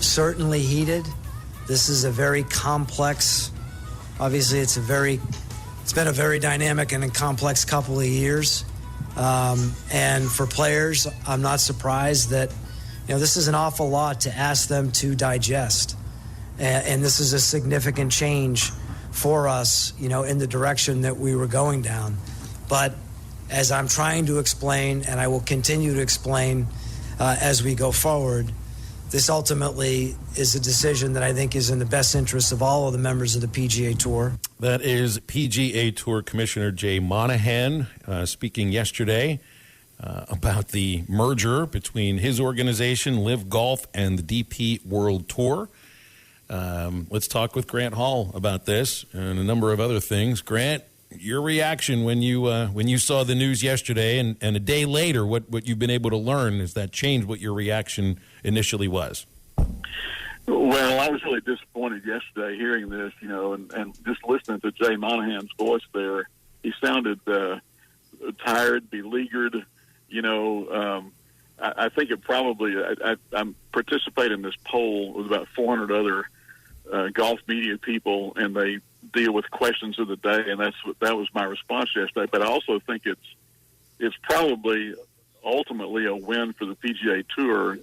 certainly heated. This is a very complex, obviously it's been a very dynamic and a complex couple of years. And for players, I'm not surprised that, this is an awful lot to ask them to digest. And this is a significant change for us, in the direction that we were going down. But as I'm trying to explain, and I will continue to explain as we go forward, this ultimately is a decision that I think is in the best interest of all of the members of the PGA Tour. That is PGA Tour Commissioner Jay Monahan speaking yesterday about the merger between his organization, Live Golf, and the DP World Tour. Let's talk with Grant Hall about this and a number of other things. Grant, your reaction when you saw the news yesterday and a day later, what you've been able to learn, has that changed what your reaction initially was? Well, I was really disappointed yesterday hearing this, and just listening to Jay Monahan's voice there. He sounded tired, beleaguered. I think it probably, I'm participating in this poll with about 400 other golf media people, and they deal with questions of the day, and that was my response yesterday. But I also think it's probably ultimately a win for the PGA Tour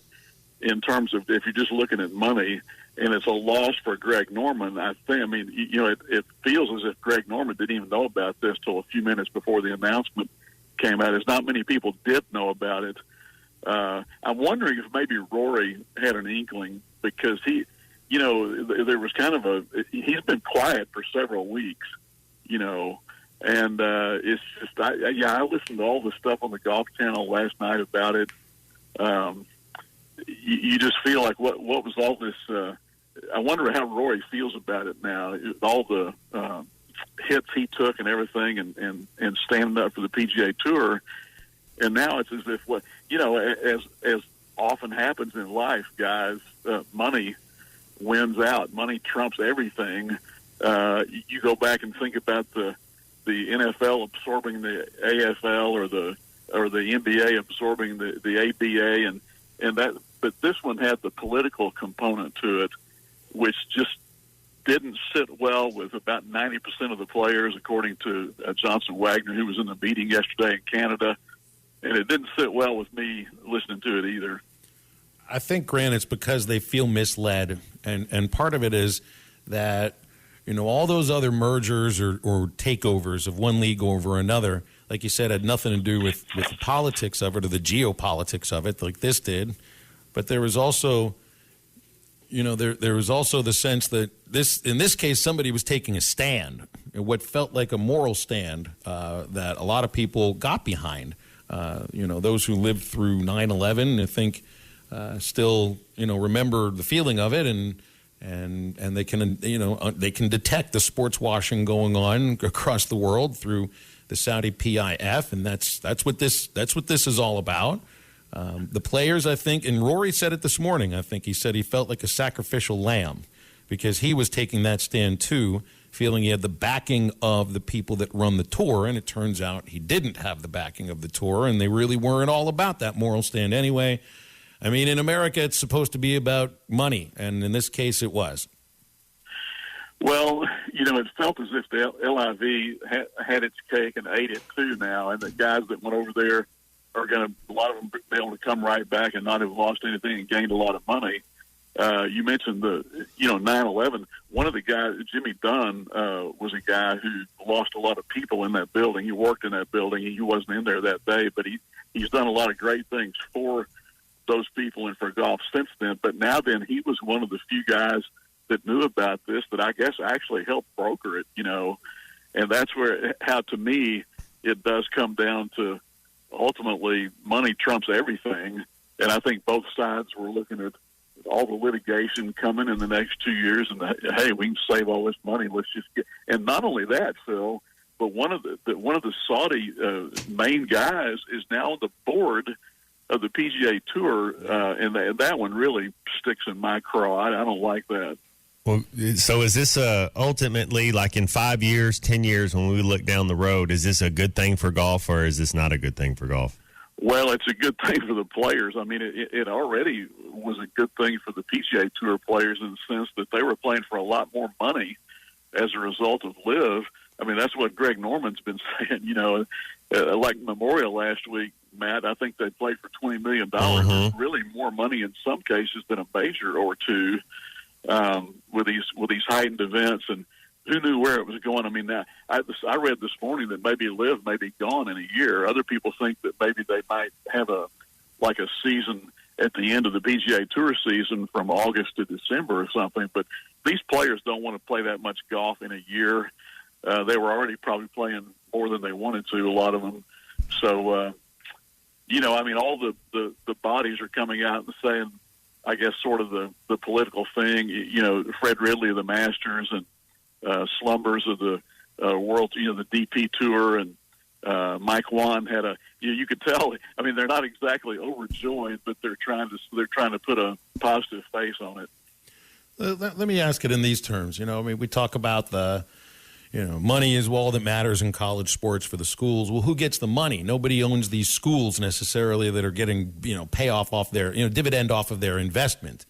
in terms of if you're just looking at money, and it's a loss for Greg Norman. It feels as if Greg Norman didn't even know about this till a few minutes before the announcement came out. As not many people did know about it. I'm wondering if maybe Rory had an inkling, because there was kind of he's been quiet for several weeks, and it's just, I listened to all the stuff on the Golf Channel last night about it. You just feel like what was all this? I wonder how Rory feels about it now. All the hits he took and everything, and standing up for the PGA Tour, and now it's as if as often happens in life, guys, money wins out. Money trumps everything. You go back and think about the NFL absorbing the AFL or the NBA absorbing the ABA, and that. But this one had the political component to it, which just didn't sit well with about 90% of the players, according to Johnson Wagner, who was in the meeting yesterday in Canada. And it didn't sit well with me listening to it either. I think, Grant, it's because they feel misled. And part of it is that, all those other mergers or takeovers of one league over another, like you said, had nothing to do with the politics of it or the geopolitics of it like this did. But there was also, there was also the sense that in this case, somebody was taking a stand, what felt like a moral stand that a lot of people got behind. Those who lived through 9/11, I think, still, remember the feeling of it, and they can, they can detect the sports washing going on across the world through the Saudi PIF, and that's what this is all about. The players, I think, and Rory said it this morning, I think he said he felt like a sacrificial lamb because he was taking that stand too, feeling he had the backing of the people that run the tour, and it turns out he didn't have the backing of the tour, and they really weren't all about that moral stand anyway. I mean, in America, it's supposed to be about money, and in this case, it was. Well, it felt as if the LIV had its cake and ate it too now, and the guys that went over there are going to, a lot of them, be able to come right back and not have lost anything and gained a lot of money. You mentioned 9/11. One of the guys, Jimmy Dunn, was a guy who lost a lot of people in that building. He worked in that building. He wasn't in there that day, but he's done a lot of great things for those people and for golf since then. But now then, he was one of the few guys that knew about this that I guess actually helped broker it, and that's how to me it does come down to ultimately money trumps everything. And I think both sides were looking at all the litigation coming in the next 2 years, and hey, we can save all this money. Let's just get. And not only that, Phil, but one of the Saudi main guys is now on the board of the PGA Tour, and that one really sticks in my craw. I don't like that. Well, so is this ultimately, like in 5 years, 10 years, when we look down the road, is this a good thing for golf, or is this not a good thing for golf? Well, it's a good thing for the players. I mean, it already was a good thing for the PGA Tour players in the sense that they were playing for a lot more money as a result of LIV. I mean, that's what Greg Norman's been saying. Like Memorial last week, Matt, I think they played for $20 million. Mm-hmm. Really more money in some cases than a major or two with these heightened events. And who knew where it was going? I mean, I read this morning that maybe LIV may be gone in a year. Other people think that maybe they might have a season at the end of the PGA Tour season from August to December or something. But these players don't want to play that much golf in a year. They were already probably playing more than they wanted to, a lot of them. So, I mean, all the bodies are coming out and saying, I guess, sort of the political thing. Fred Ridley of the Masters and Slumbers of the World, the DP Tour, and Mike Wan had you could tell. I mean, they're not exactly overjoyed, but they're trying to put a positive face on it. Let me ask it in these terms. I mean, we talk about money is all that matters in college sports for the schools. Well, who gets the money? Nobody owns these schools necessarily that are getting, payoff off their, dividend off of their investment.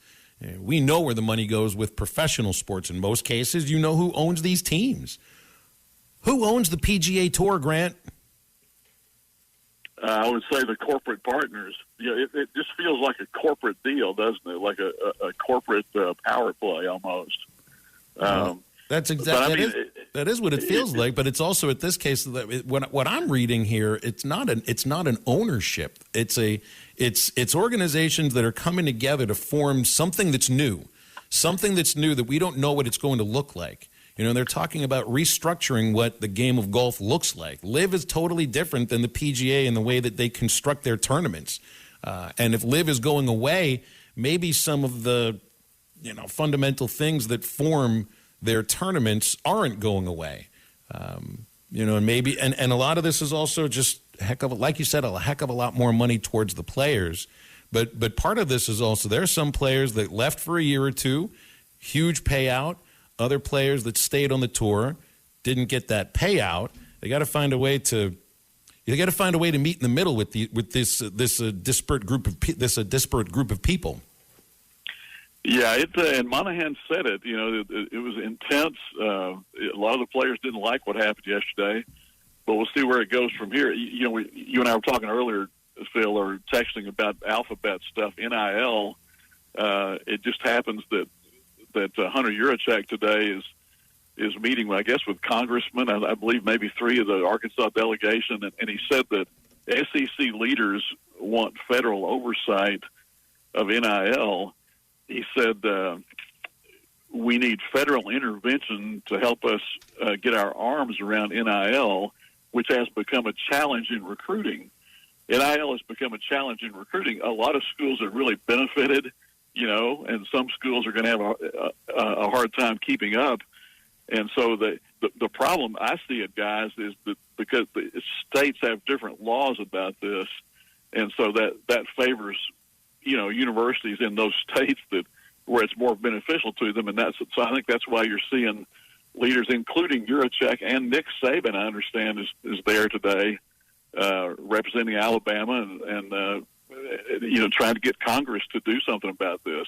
We know where the money goes with professional sports in most cases. You know who owns these teams. Who owns the PGA Tour, Grant? I would say the corporate partners. It just feels like a corporate deal, doesn't it? Like a corporate power play almost. That's exactly that is what it feels like. But it's also, at this case, what I'm reading here, it's not an ownership. It's organizations that are coming together to form something that's new that we don't know what it's going to look like. They're talking about restructuring what the game of golf looks like. LIV is totally different than the PGA in the way that they construct their tournaments. And if LIV is going away, maybe some of the fundamental things that form their tournaments aren't going away. And maybe and a lot of this is also just like you said, a heck of a lot more money towards the players. But part of this is also there are some players that left for a year or two, huge payout. Other players that stayed on the tour didn't get that payout. They got to find a way to meet in the middle with this disparate group of people. Yeah, and Monahan said it. It was intense. A lot of the players didn't like what happened yesterday, but we'll see where it goes from here. You and I were talking earlier, Phil, or texting about alphabet stuff. NIL. It just happens that Hunter Yurachek today is meeting, I guess, with congressmen. I believe maybe 3 of the Arkansas delegation, and he said that SEC leaders want federal oversight of NIL. He said we need federal intervention to help us get our arms around NIL, which has become a challenge in recruiting. NIL has become a challenge in recruiting. A lot of schools have really benefited, and some schools are going to have a hard time keeping up. And so the problem I see it, guys, is that because the states have different laws about this, and so that favors universities in those states where it's more beneficial to them, and so I think that's why you're seeing leaders, including Yurachek and Nick Saban, I understand, is there today, representing Alabama and trying to get Congress to do something about this.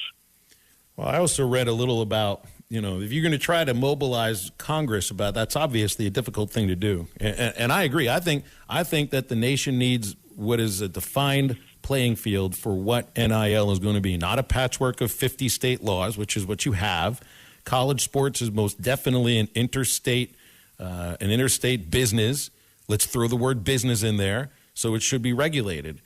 Well, I also read a little about, if you're going to try to mobilize Congress that's obviously a difficult thing to do. And I agree. I think that the nation needs what is a defined playing field for what NIL is going to be, not a patchwork of 50 state laws, which is what you have. College sports is most definitely an interstate business. Let's throw the word business in there. So it should be regulated.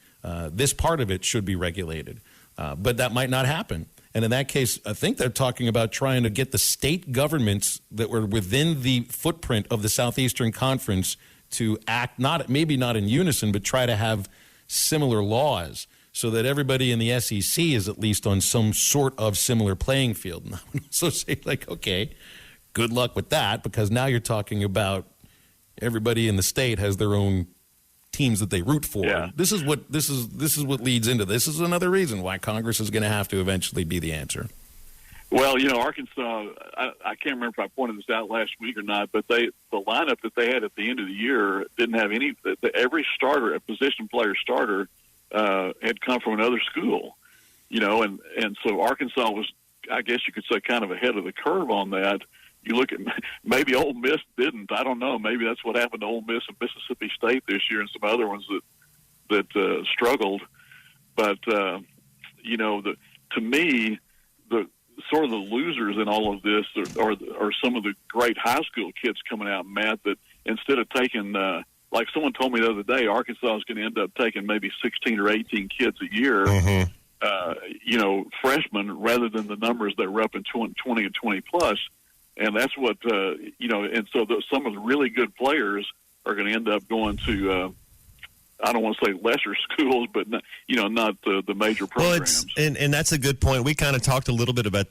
This part of it should be regulated. But that might not happen. And in that case, I think they're talking about trying to get the state governments that were within the footprint of the Southeastern Conference to act, maybe not in unison, but try to have similar laws so that everybody in the SEC is at least on some sort of similar playing field. And I would also say, okay, good luck with that, because now you're talking about everybody in the state has their own teams that they root for. Yeah. This is what leads into this. This is another reason why Congress is going to have to eventually be the answer. Well, Arkansas, I can't remember if I pointed this out last week or not, but the lineup that they had at the end of the year didn't have every starter, a position player starter, had come from another school, and so Arkansas was, I guess you could say, kind of ahead of the curve on that. You look at maybe Ole Miss didn't. I don't know. Maybe that's what happened to Ole Miss and Mississippi State this year, and some other ones that struggled. But to me, the sort of the losers in all of this are some of the great high school kids coming out, Matt. That instead of taking, like someone told me the other day, Arkansas is going to end up taking maybe 16 or 18 kids a year. Mm-hmm. Freshmen, rather than the numbers that were up in 20 and 20 plus. And that's what, and so some of the really good players are going to end up going to, I don't want to say lesser schools, but not the major programs. Well, and that's a good point. We kind of talked a little bit about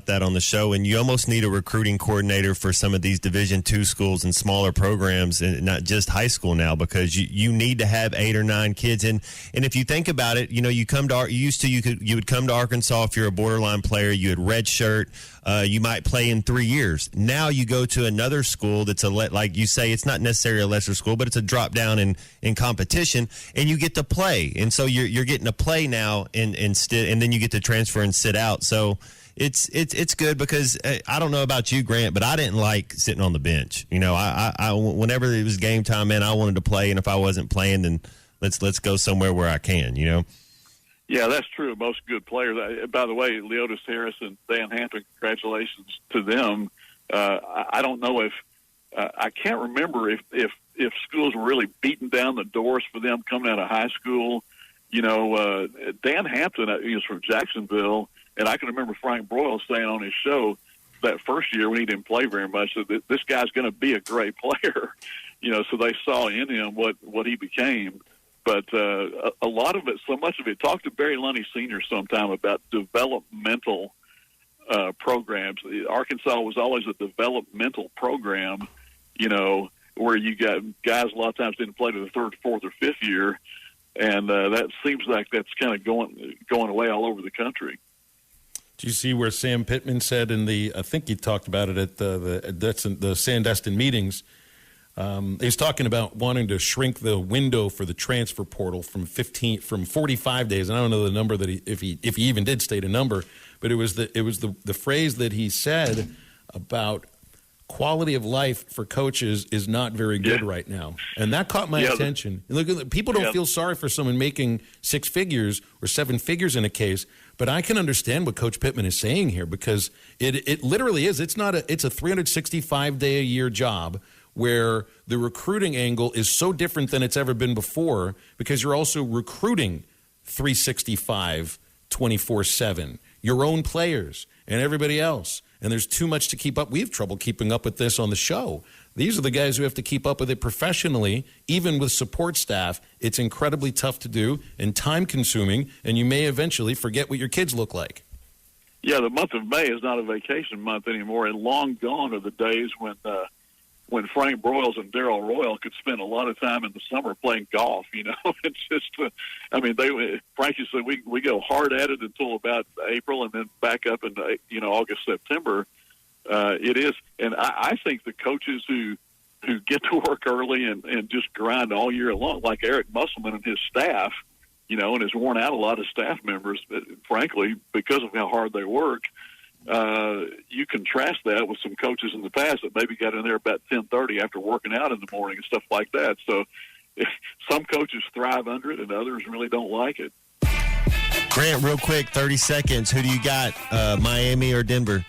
that on the show, and you almost need a recruiting coordinator for some of these Division II schools and smaller programs, and not just high school now, because you need to have 8 or 9 kids. And if you think about it, you would come to Arkansas if you're a borderline player. You had redshirt. You might play in 3 years. Now you go to another school that's like you say, it's not necessarily a lesser school, but it's a drop down in competition, and you get to play. And so you're getting to play now, and then you get to transfer and sit out. So it's good, because I don't know about you, Grant, but I didn't like sitting on the bench. I whenever it was game time, man, I wanted to play, and if I wasn't playing, then let's go somewhere where I can. Yeah, that's true. Most good players. By the way, Leotis Harris and Dan Hampton, congratulations to them. I don't know if I can't remember if schools were really beating down the doors for them coming out of high school. Dan Hampton is from Jacksonville, and I can remember Frank Broyle saying on his show that first year when he didn't play very much that this guy's going to be a great player. So they saw in him what he became. But a lot of it, so much of it, talk to Barry Lunny Sr. sometime about developmental programs. Arkansas was always a developmental program, where you got guys a lot of times didn't play to the 3rd, 4th, or 5th year, and that seems like that's kind of going away all over the country. Do you see where Sam Pittman said I think he talked about it at the Sandestin meetings? He's talking about wanting to shrink the window for the transfer portal from 45 days. And I don't know the number that if he even did state a number, but it was the phrase that he said about quality of life for coaches is not very good right now, and that caught my attention. Look, people don't feel sorry for someone making 6 figures or 7 figures in a case, but I can understand what Coach Pittman is saying here, because it literally is. It's a 365-day-a-year job, where the recruiting angle is so different than it's ever been before, because you're also recruiting 365, 24/7, your own players and everybody else. And there's too much to keep up. We have trouble keeping up with this on the show. These are the guys who have to keep up with it professionally, even with support staff. It's incredibly tough to do and time-consuming, and you may eventually forget what your kids look like. Yeah, the month of May is not a vacation month anymore, and long gone are the days when Frank Broyles and Darrell Royal could spend a lot of time in the summer playing golf. It's just, Frankie said we go hard at it until about April, and then back up in August, September. It is, and I think the coaches who get to work early and just grind all year long, like Eric Musselman and his staff, and has worn out a lot of staff members, frankly, because of how hard they work. You contrast that with some coaches in the past that maybe got in there about 10:30 after working out in the morning and stuff like that. So some coaches thrive under it, and others really don't like it. Grant, real quick, 30 seconds. Who do you got, Miami or Denver?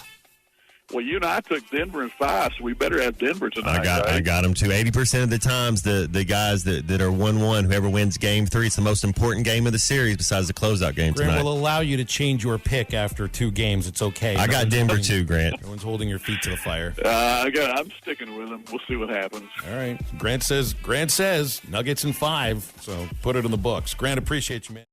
Well, you and I took Denver in 5, so we better have Denver tonight. I got them too. 80% of the times, the guys that are 1-1, whoever wins game 3, it's the most important game of the series besides the closeout game tonight. Grant will allow you to change your pick after 2 games. It's okay. I got Denver too, Grant. Everyone's holding your feet to the fire. I'm sticking with them. We'll see what happens. All right. Grant says Nuggets in 5, so put it in the books. Grant, appreciate you, man.